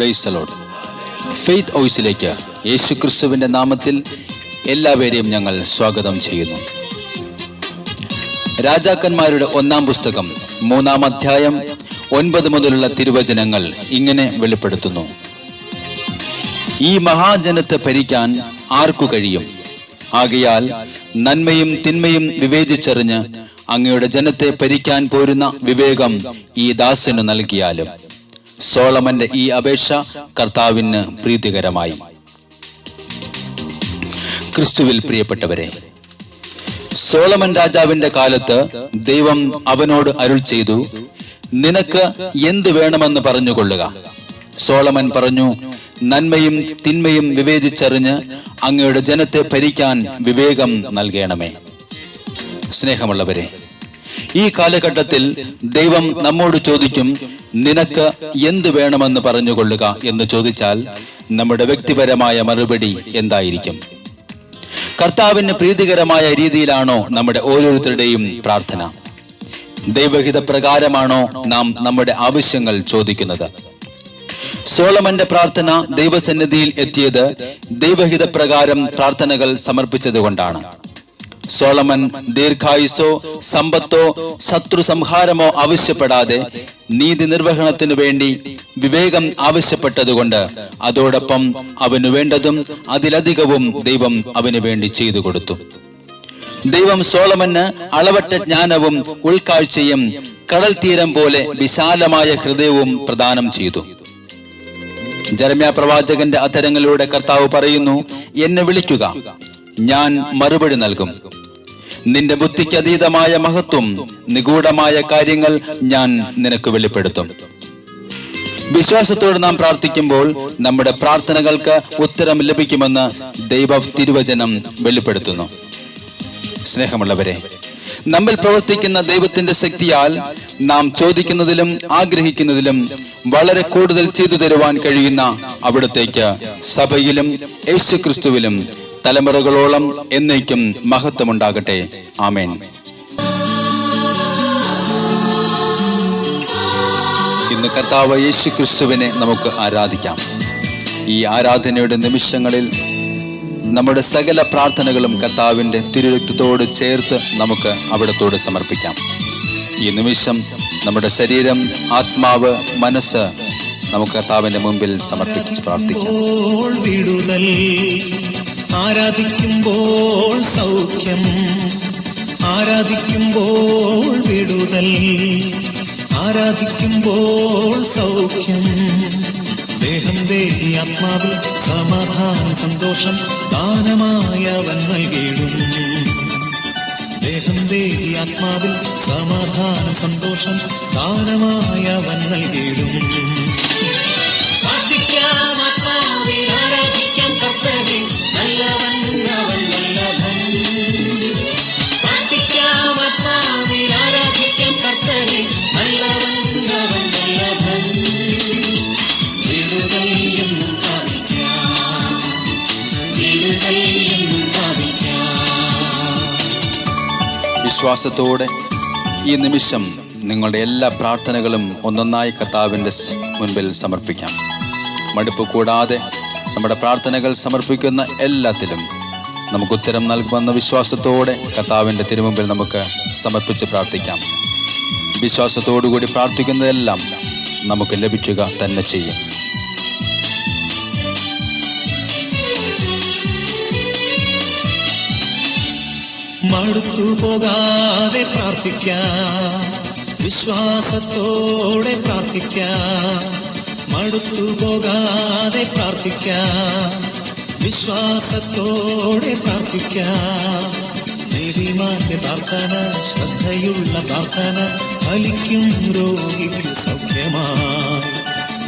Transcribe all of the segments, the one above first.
Praise the Lord. Faith വോയിസിലേക്ക് യേശുക്രിസ്തുവിൻ്റെ നാമത്തിൽ എല്ലാവരെയും ഞങ്ങൾ സ്വാഗതം ചെയ്യുന്നു. രാജാക്കന്മാരുടെ 1-ാം പുസ്തകം 3-ാം അധ്യായം 9 മുതലുള്ള തിരുവചനങ്ങൾ ഇങ്ങനെ വെളിപ്പെടുത്തുന്നു. ഈ മഹാജനത്തെ ഭരിക്കാൻ ആർക്കു കഴിയും? ആകയാൽ നന്മയും തിന്മയും വിവേചിച്ചറിഞ്ഞ് അങ്ങയുടെ ജനത്തെ ഭരിക്കാൻ പോരുന്ന വിവേകം ഈ ദാസന് നൽകിയാലും. സോളമന്റെ ഈ അപേക്ഷ കർത്താവിന് പ്രീതികരമായി. ക്രിസ്തുവിൽ പ്രിയപ്പെട്ടവരെ, സോളമൻ രാജാവിന്റെ കാലത്ത് ദൈവം അവനോട് അരുൾ ചെയ്തു, നിനക്ക് എന്ത് വേണമെന്ന് പറഞ്ഞുകൊള്ളുക. സോളമൻ പറഞ്ഞു, നന്മയും തിന്മയും വിവേചിച്ചറിഞ്ഞ് അങ്ങയുടെ ജനത്തെ ഭരിക്കാൻ വിവേകം നൽകണമേ. സ്നേഹമുള്ളവരെ, ഈ കാലഘട്ടത്തിൽ ദൈവം നമ്മോട് ചോദിക്കും, നിനക്ക് എന്ത് വേണമെന്ന് പറഞ്ഞുകൊള്ളുക എന്ന് ചോദിച്ചാൽ നമ്മുടെ വ്യക്തിപരമായ മറുപടി എന്തായിരിക്കും? കർത്താവിന് പ്രീതികരമായ രീതിയിലാണോ നമ്മുടെ ഓരോരുത്തരുടെയും പ്രാർത്ഥന? ദൈവഹിത പ്രകാരമാണോ നാം നമ്മുടെ ആവശ്യങ്ങൾ ചോദിക്കുന്നത്? സോളമന്റെ പ്രാർത്ഥന ദൈവസന്നിധിയിൽ എത്തിയത് ദൈവഹിത പ്രകാരം പ്രാർത്ഥനകൾ സമർപ്പിച്ചതുകൊണ്ടാണ്. സോളമൻ ദീർഘായുസോ സമ്പത്തോ ശത്രു സംഹാരമോ ആവശ്യപ്പെടാതെ നീതി നിർവഹണത്തിനു വേണ്ടി വിവേകം ആവശ്യപ്പെട്ടതുകൊണ്ട് അതോടൊപ്പം അവനു വേണ്ടതും അതിലധികവും ദൈവം അവന് വേണ്ടി ചെയ്തു കൊടുത്തു. ദൈവം സോളമന് അളവറ്റ ജ്ഞാനവും ഉൾക്കാഴ്ചയും കടൽ തീരം പോലെ വിശാലമായ ഹൃദയവും പ്രദാനം ചെയ്തു. ജെറമ്യാ പ്രവാചകന്റെ അധരങ്ങളിലൂടെ കർത്താവ് പറയുന്നു, എന്നെ വിളിക്കുക, ഞാൻ മറുപടി നൽകും. നിന്റെ ബുദ്ധിക്ക് അതീതമായ മഹത്വം, നിഗൂഢമായ കാര്യങ്ങൾ ഞാൻ നിനക്ക് വെളിപ്പെടുത്തും. വിശ്വാസത്തോടെ നാം പ്രാർത്ഥിക്കുമ്പോൾ നമ്മുടെ പ്രാർത്ഥനകൾക്ക് ഉത്തരം ലഭിക്കുമെന്ന് ദൈവ തിരുവചനം വെളിപ്പെടുത്തുന്നു. സ്നേഹമുള്ളവരെ, നമ്മിൽ പ്രവർത്തിക്കുന്ന ദൈവത്തിന്റെ ശക്തിയാൽ നാം ചോദിക്കുന്നതിലും ആഗ്രഹിക്കുന്നതിലും വളരെ കൂടുതൽ ചെയ്തു തരുവാൻ കഴിയുന്ന അവിടത്തേക്ക് സഭയിലും യേശുക്രിസ്തുവിലും തലമുറകളോളം എന്നേക്കും മഹത്വമുണ്ടാകട്ടെ. ആമേൻ. ഇന്ന് കർത്താവ് യേശുക്രിസ്തുവിനെ നമുക്ക് ആരാധിക്കാം. ഈ ആരാധനയുടെ നിമിഷങ്ങളിൽ നമ്മുടെ സകല പ്രാർത്ഥനകളും കർത്താവിൻ്റെ തിരുരക്തത്തോട് ചേർത്ത് നമുക്ക് അവിടത്തോട് സമർപ്പിക്കാം. ഈ നിമിഷം നമ്മുടെ ശരീരം, ആത്മാവ്, മനസ്സ് നമുക്ക് കർത്താവിന്റെ മുമ്പിൽ സമർപ്പിച്ച് പ്രാർത്ഥിക്കാം. വിടുതൽ, ആരാധിക്കുമ്പോൾ സൗഖ്യം, ആരാധിക്കുമ്പോൾ വിടുതൽ, ആരാധിക്കുമ്പോൾ സൗഖ്യം. ദേഹം ദേഹി ആത്മാവിൽ സമാധാനം സന്തോഷം ദാനമായി അവൻ നൽകിയിടും. ദേഹം ദേഹി ആത്മാവിൽ സമാധാനം സന്തോഷം ദാനമായി അവൻ നൽകിയിടും. പ്രാർത്ഥിക്കാം, ആത്മാവിൽ ആരാധിക്കാം കർത്താവേ, നല്ലവൻ അവൻ നല്ലവൻ. പ്രാർത്ഥിക്കാം, ആത്മാവിൽ ആരാധിക്കാം കർത്താവേ, നല്ലവൻ അവൻ നല്ലവൻ. വിടുതൽ എന്നും പ്രാപിക്കാം, വിടുതൽ എന്നും പ്രാപിക്കാം. വിശ്വാസത്തോടെ ഈ നിമിഷം നിങ്ങളുടെ എല്ലാ പ്രാർത്ഥനകളും ഒന്നൊന്നായി കർത്താവിൻ്റെ മുൻപിൽ സമർപ്പിക്കാം. മടുപ്പ് കൂടാതെ നമ്മുടെ പ്രാർത്ഥനകൾ സമർപ്പിക്കുന്ന എല്ലാത്തിലും നമുക്ക് ഉത്തരം നൽകുമെന്ന വിശ്വാസത്തോടെ കർത്താവിൻ്റെ തിരുമുമ്പിൽ നമുക്ക് സമർപ്പിച്ച് പ്രാർത്ഥിക്കാം. വിശ്വാസത്തോടുകൂടി പ്രാർത്ഥിക്കുന്നതെല്ലാം നമുക്ക് ലഭിക്കുക തന്നെ ചെയ്യും. മടുത്തു പോകാതെ പ്രാർത്ഥിക്കാം, വിശ്വാസത്തോടെ പ്രാർത്ഥിക്കാം. മടുത്തു പോകാതെ പ്രാർത്ഥിക്കാം, വിശ്വാസത്തോടെ പ്രാർത്ഥിക്കാം. നീതിമാന്റെ പ്രാർത്ഥന, ശ്രദ്ധയുള്ള പ്രാർത്ഥന ഫലിക്കും രോഗിക്ക് സൗഖ്യമായി.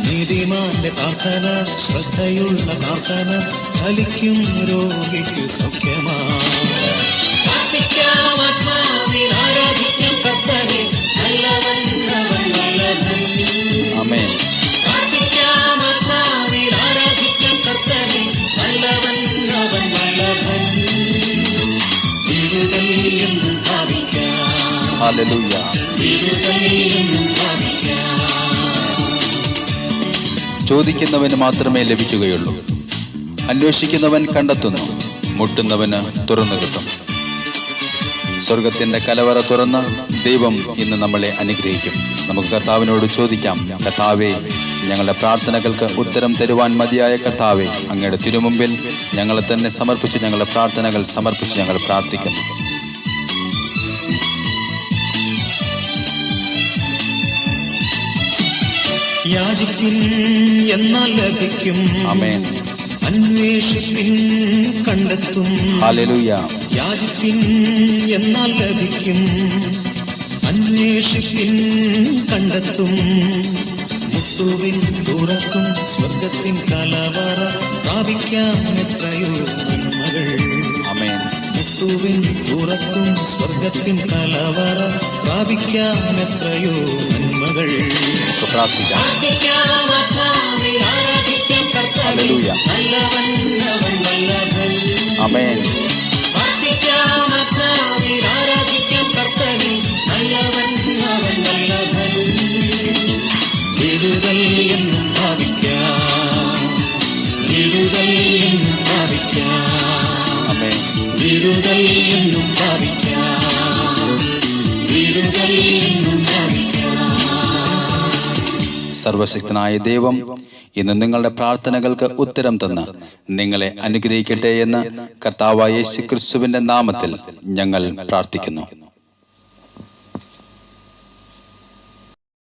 നീതിമാന്റെ പ്രാർത്ഥന, ശ്രദ്ധയുള്ള പ്രാർത്ഥന ഫലിക്കും രോഗിക്ക് സൗഖ്യമായി. പ്രാർത്ഥിക്കാം, ആത്മാവിൽ ആരാധിക്കാം കർത്താവേ, നല്ലവൻ അവൻ നല്ലവൻ. ആമേൻ. പ്രാർത്ഥിക്കാം, ആത്മാവിൽ ആരാധിക്കാം കർത്താവേ, നല്ലവൻ അവൻ നല്ലവൻ. വിടുതൽ എന്നും ഭാവിക്കാം, ഹല്ലേലൂയ. വിടുതൽ എന്നും ഭാവിക്കാം. ചോദിക്കുന്നവന് മാത്രമേ ലഭിക്കുകയുള്ളൂ. അന്വേഷിക്കുന്നവൻ കണ്ടെത്തുന്നു, മുട്ടുന്നവന് തുറന്നു കിട്ടും. സ്വർഗത്തിന്റെ കലവറ തുറന്ന് ദൈവം ഇന്ന് നമ്മളെ അനുഗ്രഹിക്കും. നമുക്ക് കർത്താവിനോട് ചോദിക്കാം, കർത്താവേ, ഞങ്ങളുടെ പ്രാർത്ഥനകൾക്ക് ഉത്തരം തരുവാൻ മതിയായ കർത്താവേ, അങ്ങയുടെ തിരുമുമ്പിൽ ഞങ്ങളെ തന്നെ സമർപ്പിച്ച്, ഞങ്ങളുടെ പ്രാർത്ഥനകൾ സമർപ്പിച്ച് ഞങ്ങൾ പ്രാർത്ഥിക്കുന്നു. യാചിപ്പിൻ എന്നാൽ ലഭിക്കും. ആമേൻ. അന്വേഷിപ്പിൻ കണ്ടെത്തും. ഹല്ലേലൂയ. യാചിപ്പിൻ എന്നാൽ ലഭിക്കും. അന്വേഷിപ്പിൻ കണ്ടെത്തും. മുട്ടുവിൻ തുറക്കും സ്വർഗത്തിൻ കലവറ പ്രാപിക്കാം എത്രയോ നന്മകൾ. ആമേൻ. മുട്ടുവിൻ തുറക്കും സ്വർഗത്തിൻ കലവറ പ്രാപിക്കാം എത്രയോ നന്മകൾ. പ്രാർത്ഥിക്കാം. ഹല്ലേലൂയ. ആമേൻ. വിടുതൽ എന്നും ഭാവിക്കാം. വിടുതൽ എന്നും ഭാവിക്കാം. ആമേൻ. വിടുതൽ എന്നും ഭാവിക്കാം. വിടുതൽ എന്നും ഭാവിക്കാം. സർവശക്തനായ ദൈവം ഇന്ന് നിങ്ങളുടെ പ്രാർത്ഥനകൾക്ക് ഉത്തരം തന്ന് നിങ്ങളെ അനുഗ്രഹിക്കട്ടെ എന്ന് കർത്താവായ യേശുക്രിസ്തുവിന്റെ നാമത്തിൽ ഞങ്ങൾ പ്രാർത്ഥിക്കുന്നു.